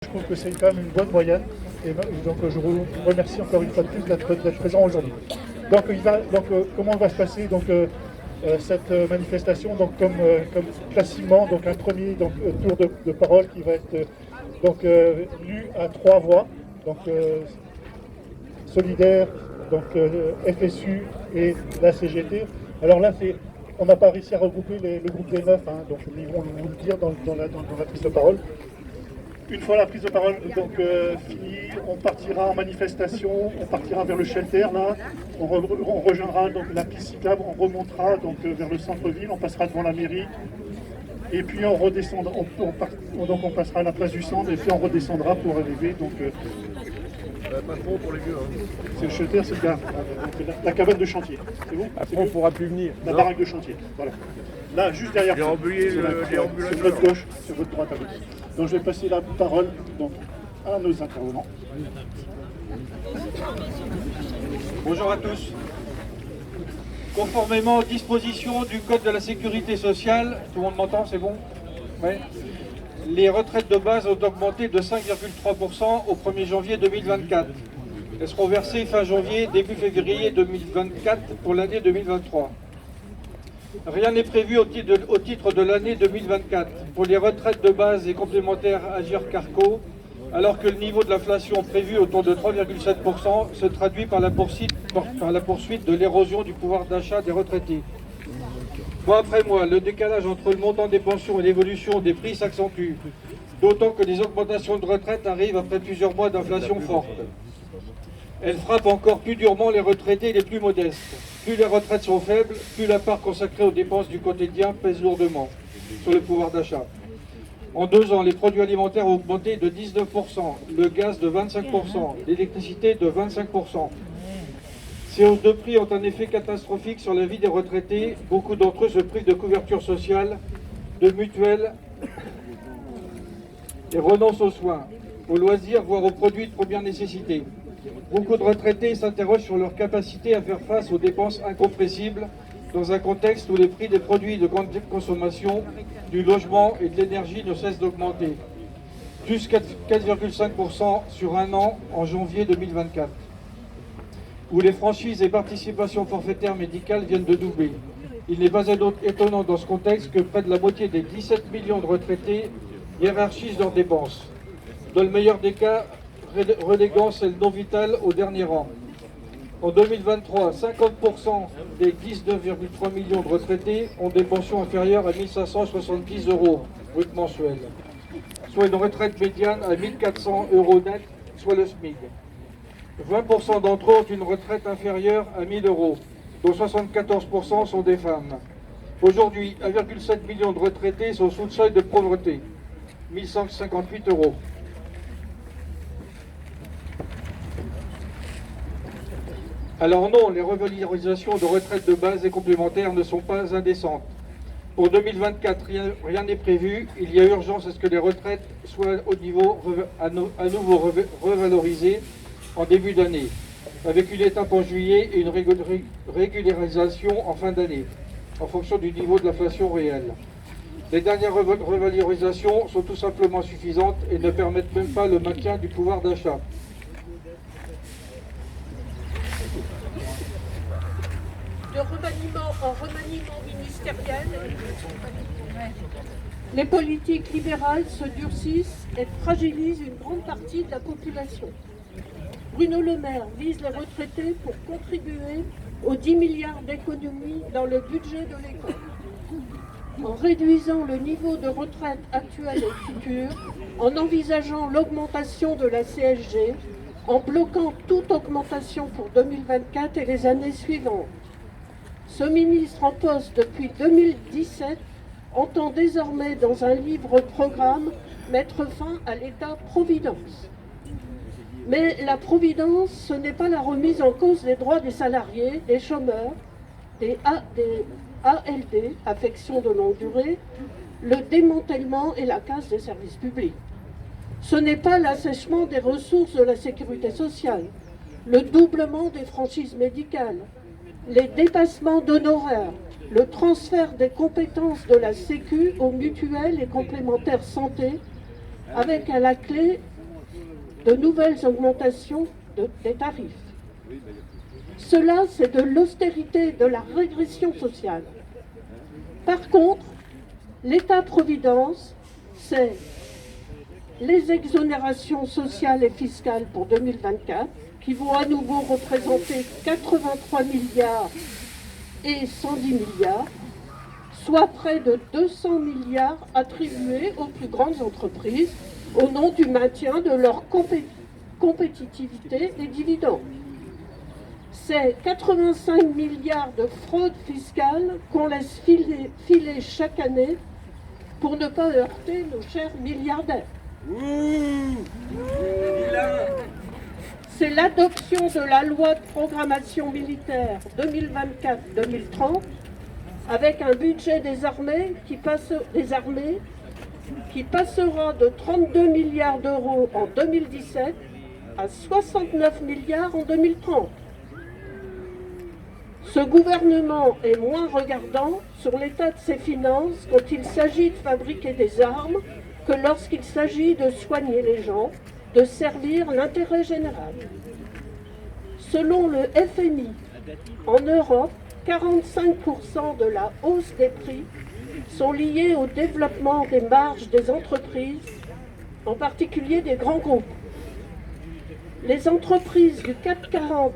Je trouve que c'est quand même une bonne moyenne. Et donc je vous remercie encore une fois de plus d'être présent aujourd'hui. Donc, comment va se passer cette manifestation? Donc comme classiquement, donc un premier tour de parole qui va être lu à 3 voix. Donc Solidaire, FSU et la CGT. Alors là, on n'a pas réussi à regrouper le groupe des 9, hein, donc ils vont vous le dire dans la prise de parole. Une fois la prise de parole finie, on partira en manifestation, on partira vers le shelter là, on rejoindra donc la piste cyclable, on remontera vers le centre-ville, on passera devant la mairie, et puis on redescendra, on passera à la place du centre, et puis on redescendra pour arriver pas trop pour les vieux. Hein. C'est le shelter, c'est la cabane de chantier. C'est bon? Après, on ne pourra plus venir. La baraque de chantier, voilà. Là, juste derrière. J'ai embuyé sur votre gauche, sur votre droite à gauche. Donc je vais passer la parole à nos intervenants. Bonjour à tous. Conformément aux dispositions du Code de la Sécurité sociale, tout le monde m'entend, c'est bon? Ouais. Les retraites de base ont augmenté de 5,3% au 1er janvier 2024. Elles seront versées fin janvier, début février 2024 pour l'année 2023. Rien n'est prévu au titre de l'année 2024 pour les retraites de base et complémentaires Agirc-Arrco, alors que le niveau de l'inflation prévu autour de 3,7% se traduit par la poursuite de l'érosion du pouvoir d'achat des retraités. Mois après mois, le décalage entre le montant des pensions et l'évolution des prix s'accentue, d'autant que les augmentations de retraite arrivent après plusieurs mois d'inflation forte. Elles frappent encore plus durement les retraités les plus modestes. Plus les retraites sont faibles, plus la part consacrée aux dépenses du quotidien pèse lourdement sur le pouvoir d'achat. En 2 ans, les produits alimentaires ont augmenté de 19%, le gaz de 25%, l'électricité de 25%. Ces hausses de prix ont un effet catastrophique sur la vie des retraités. Beaucoup d'entre eux se privent de couverture sociale, de mutuelles et renoncent aux soins, aux loisirs, voire aux produits de première nécessité. Beaucoup de retraités s'interrogent sur leur capacité à faire face aux dépenses incompressibles dans un contexte où les prix des produits de grande consommation, du logement et de l'énergie ne cessent d'augmenter. Plus 4,5% sur un an en janvier 2024. Où les franchises et participations forfaitaires médicales viennent de doubler. Il n'est pas étonnant dans ce contexte que près de la moitié des 17 millions de retraités hiérarchisent leurs dépenses. Dans le meilleur des cas, reléguant celles non vitales au dernier rang. En 2023, 50% des 19,3 millions de retraités ont des pensions inférieures à 1 570 € brut mensuel, soit une retraite médiane à 1 400 € net, soit le SMIC. 20% d'entre eux ont une retraite inférieure à 1 000 €, dont 74% sont des femmes. Aujourd'hui, 1,7 million de retraités sont sous le seuil de pauvreté, 1 158 €. Alors non, les revalorisations de retraite de base et complémentaires ne sont pas indécentes. Pour 2024, rien n'est prévu. Il y a urgence à ce que les retraites soient à nouveau revalorisées en début d'année, avec une étape en juillet et une régularisation en fin d'année, en fonction du niveau de l'inflation réelle. Les dernières revalorisations sont tout simplement insuffisantes et ne permettent même pas le maintien du pouvoir d'achat. De remaniement en remaniement ministériel, les politiques libérales se durcissent et fragilisent une grande partie de la population. Bruno Le Maire vise les retraités pour contribuer aux 10 milliards d'économies dans le budget de l'école. En réduisant le niveau de retraite actuel et futur, en envisageant l'augmentation de la CSG, en bloquant toute augmentation pour 2024 et les années suivantes. Ce ministre en poste depuis 2017 entend désormais, dans un livre-programme, mettre fin à l'État-providence. Mais la providence, ce n'est pas la remise en cause des droits des salariés, des chômeurs, des ALD, affections de longue durée, le démantèlement et la casse des services publics. Ce n'est pas l'assèchement des ressources de la sécurité sociale, le doublement des franchises médicales, les dépassements d'honoraires, le transfert des compétences de la Sécu aux mutuelles et complémentaires santé, avec à la clé de nouvelles augmentations des tarifs. Cela, c'est de l'austérité, de la régression sociale. Par contre, l'État-providence, c'est les exonérations sociales et fiscales pour 2024, qui vont à nouveau représenter 83 milliards et 110 milliards, soit près de 200 milliards attribués aux plus grandes entreprises au nom du maintien de leur compétitivité et dividendes. C'est 85 milliards de fraude fiscale qu'on laisse filer chaque année pour ne pas heurter nos chers milliardaires. C'est l'adoption de la loi de programmation militaire 2024-2030 avec un budget des armées qui passera de 32 milliards d'euros en 2017 à 69 milliards en 2030. Ce gouvernement est moins regardant sur l'état de ses finances quand il s'agit de fabriquer des armes que lorsqu'il s'agit de soigner les gens, de servir l'intérêt général. Selon le FMI, en Europe, 45% de la hausse des prix sont liés au développement des marges des entreprises, en particulier des grands groupes. Les entreprises du CAC 40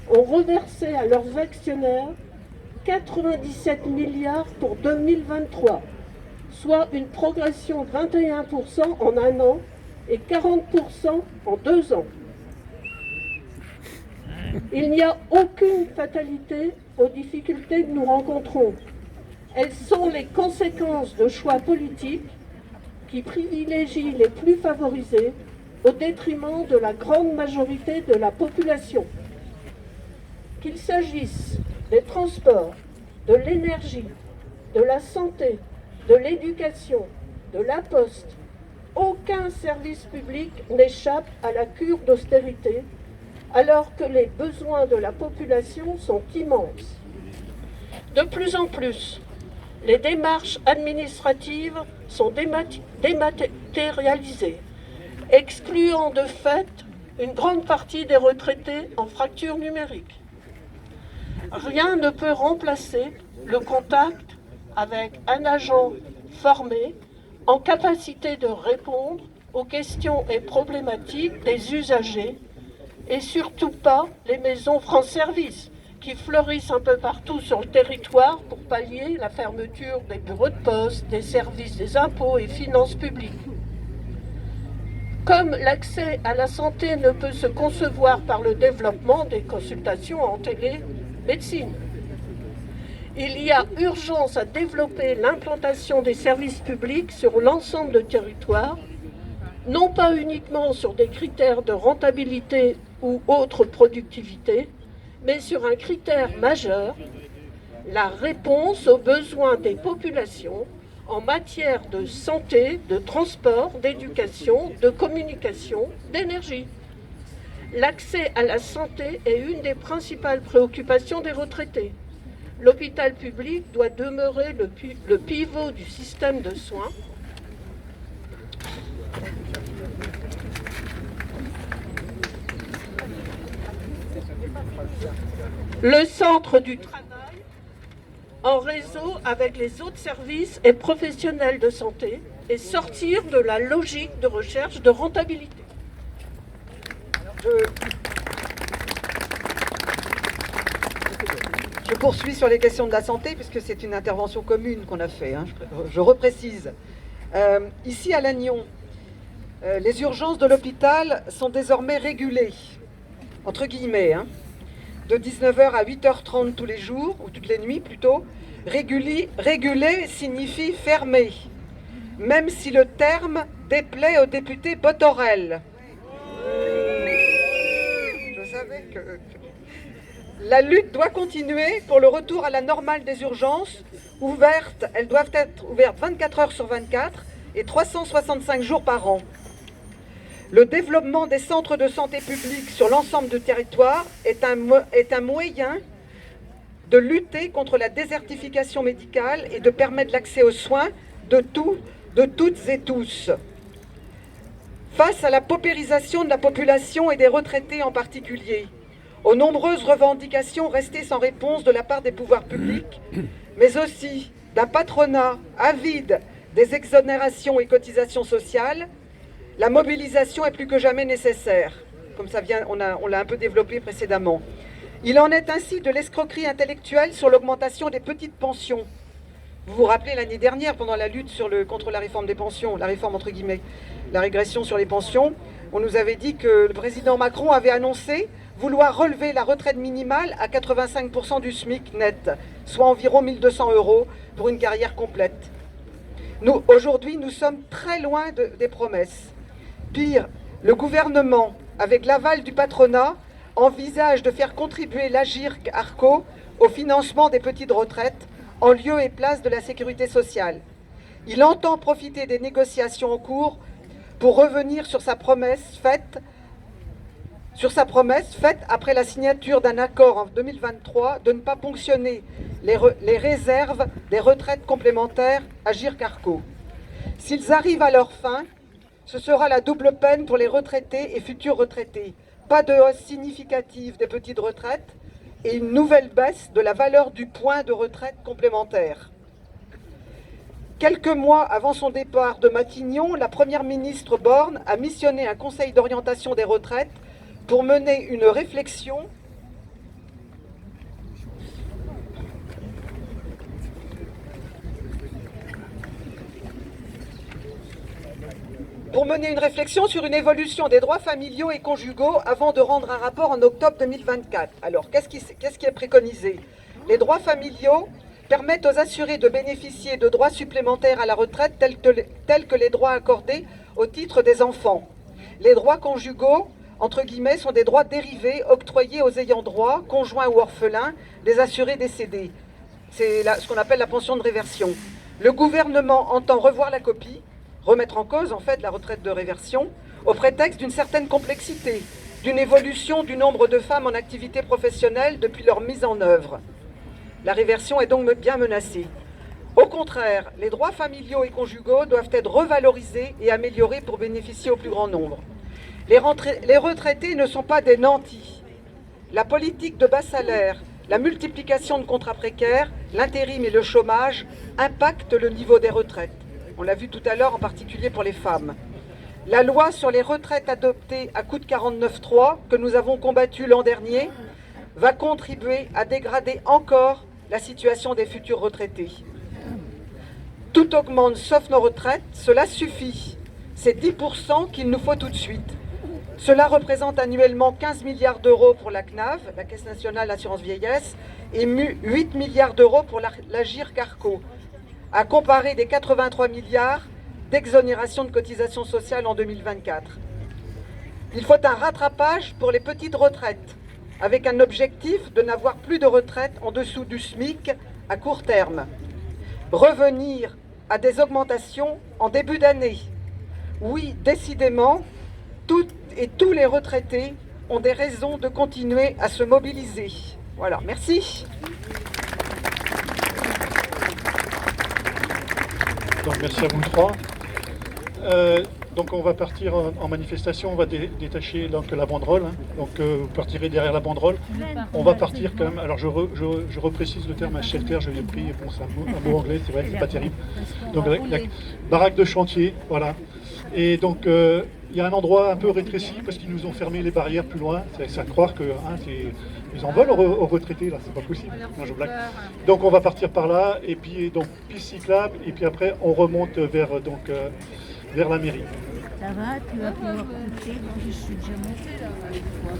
ont reversé à leurs actionnaires 97 milliards pour 2023, soit une progression de 21% en un an et 40% en 2 ans. Il n'y a aucune fatalité aux difficultés que nous rencontrons. Elles sont les conséquences de choix politiques qui privilégient les plus favorisés au détriment de la grande majorité de la population. Qu'il s'agisse des transports, de l'énergie, de la santé, de l'éducation, de la poste, aucun service public n'échappe à la cure d'austérité, alors que les besoins de la population sont immenses. De plus en plus, les démarches administratives sont dématérialisées, excluant de fait une grande partie des retraités en fracture numérique. Rien ne peut remplacer le contact avec un agent formé en capacité de répondre aux questions et problématiques des usagers et surtout pas les maisons France Service qui fleurissent un peu partout sur le territoire pour pallier la fermeture des bureaux de poste, des services des impôts et finances publiques. Comme l'accès à la santé ne peut se concevoir par le développement des consultations en télémédecine, il y a urgence à développer l'implantation des services publics sur l'ensemble du territoire, non pas uniquement sur des critères de rentabilité ou autre productivité, mais sur un critère majeur, la réponse aux besoins des populations en matière de santé, de transport, d'éducation, de communication, d'énergie. L'accès à la santé est une des principales préoccupations des retraités. L'hôpital public doit demeurer le pivot du système de soins. Le centre du travail en réseau avec les autres services et professionnels de santé et sortir de la logique de recherche de rentabilité. Je poursuis sur les questions de la santé, puisque c'est une intervention commune qu'on a fait, hein, je reprécise. Ici à Lannion, les urgences de l'hôpital sont désormais régulées, entre guillemets, hein, de 19h à 8h30 tous les jours, ou toutes les nuits plutôt. Réguler signifie fermer, même si le terme déplaît au député Botorel. Je savais que... La lutte doit continuer pour le retour à la normale des urgences. Elles doivent être ouvertes 24 heures sur 24 et 365 jours par an. Le développement des centres de santé publics sur l'ensemble du territoire est un moyen de lutter contre la désertification médicale et de permettre l'accès aux soins de toutes et tous. Face à la paupérisation de la population et des retraités en particulier, aux nombreuses revendications restées sans réponse de la part des pouvoirs publics, mais aussi d'un patronat avide des exonérations et cotisations sociales, la mobilisation est plus que jamais nécessaire, comme ça vient, on l'a un peu développé précédemment. Il en est ainsi de l'escroquerie intellectuelle sur l'augmentation des petites pensions. Vous vous rappelez l'année dernière, pendant la lutte contre la réforme des pensions, la réforme entre guillemets, la régression sur les pensions, on nous avait dit que le président Macron avait annoncé vouloir relever la retraite minimale à 85% du SMIC net, soit environ 1 200 € pour une carrière complète. Aujourd'hui, nous sommes très loin des promesses. Pire, le gouvernement, avec l'aval du patronat, envisage de faire contribuer l'Agirc-Arrco au financement des petites retraites en lieu et place de la sécurité sociale. Il entend profiter des négociations en cours pour revenir sur sa promesse faite après la signature d'un accord en 2023 de ne pas ponctionner les réserves des retraites complémentaires Agirc-Arrco. S'ils arrivent à leur fin, ce sera la double peine pour les retraités et futurs retraités. Pas de hausse significative des petites retraites et une nouvelle baisse de la valeur du point de retraite complémentaire. Quelques mois avant son départ de Matignon, la première ministre Borne a missionné un conseil d'orientation des retraites pour mener une réflexion sur une évolution des droits familiaux et conjugaux avant de rendre un rapport en octobre 2024. Alors, qu'est-ce qui est préconisé? Les droits familiaux permettent aux assurés de bénéficier de droits supplémentaires à la retraite tels que les droits accordés au titre des enfants. Les droits conjugaux, entre guillemets, sont des droits dérivés octroyés aux ayants droit, conjoints ou orphelins, des assurés décédés. C'est ce qu'on appelle la pension de réversion. Le gouvernement entend revoir la copie, remettre en cause en fait la retraite de réversion, au prétexte d'une certaine complexité, d'une évolution du nombre de femmes en activité professionnelle depuis leur mise en œuvre. La réversion est donc bien menacée. Au contraire, les droits familiaux et conjugaux doivent être revalorisés et améliorés pour bénéficier au plus grand nombre. Les retraités ne sont pas des nantis. La politique de bas salaire, la multiplication de contrats précaires, l'intérim et le chômage impactent le niveau des retraites. On l'a vu tout à l'heure, en particulier pour les femmes. La loi sur les retraites adoptée à coup de 49.3, que nous avons combattue l'an dernier, va contribuer à dégrader encore la situation des futurs retraités. Tout augmente sauf nos retraites, cela suffit. C'est 10% qu'il nous faut tout de suite. Cela représente annuellement 15 milliards d'euros pour la CNAV, la Caisse nationale d'assurance vieillesse, et 8 milliards d'euros pour l'Agirc-Arrco, à comparer des 83 milliards d'exonération de cotisations sociales en 2024. Il faut un rattrapage pour les petites retraites, avec un objectif de n'avoir plus de retraite en dessous du SMIC à court terme. Revenir à des augmentations en début d'année. Oui, décidément, toutes et tous les retraités ont des raisons de continuer à se mobiliser. Voilà, merci. Donc merci à vous trois. Donc on va partir en manifestation, on va détacher donc la banderole. Hein. Donc vous partirez derrière la banderole. On va partir quand même. Alors je reprécise le terme, un shelter, je l'ai pris. Bon, c'est un mot anglais, c'est vrai, c'est pas terrible. Donc la baraque de chantier, voilà. Et donc il y a un endroit un peu rétréci parce qu'ils nous ont fermé les barrières plus loin. C'est à croire que ils en veulent aux retraités là, c'est pas possible. Non, je blague. Donc on va partir par là et puis donc piste cyclable et puis après on remonte vers la mairie. Ça va, tu vas pouvoir coucher, moi je suis déjà montée là avec toi.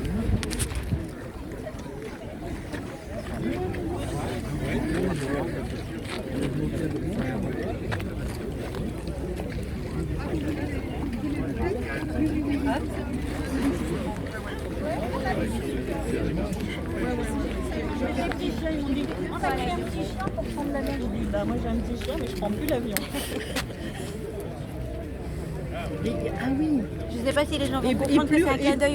Les petits chiens, ils m'ont dit on a pris un petit chien pour prendre l'avion. J'ai dit bah moi j'ai un petit chien mais je prends plus l'avion. Ah oui. Je sais pas si les gens vont comprendre que c'est un clin d'œil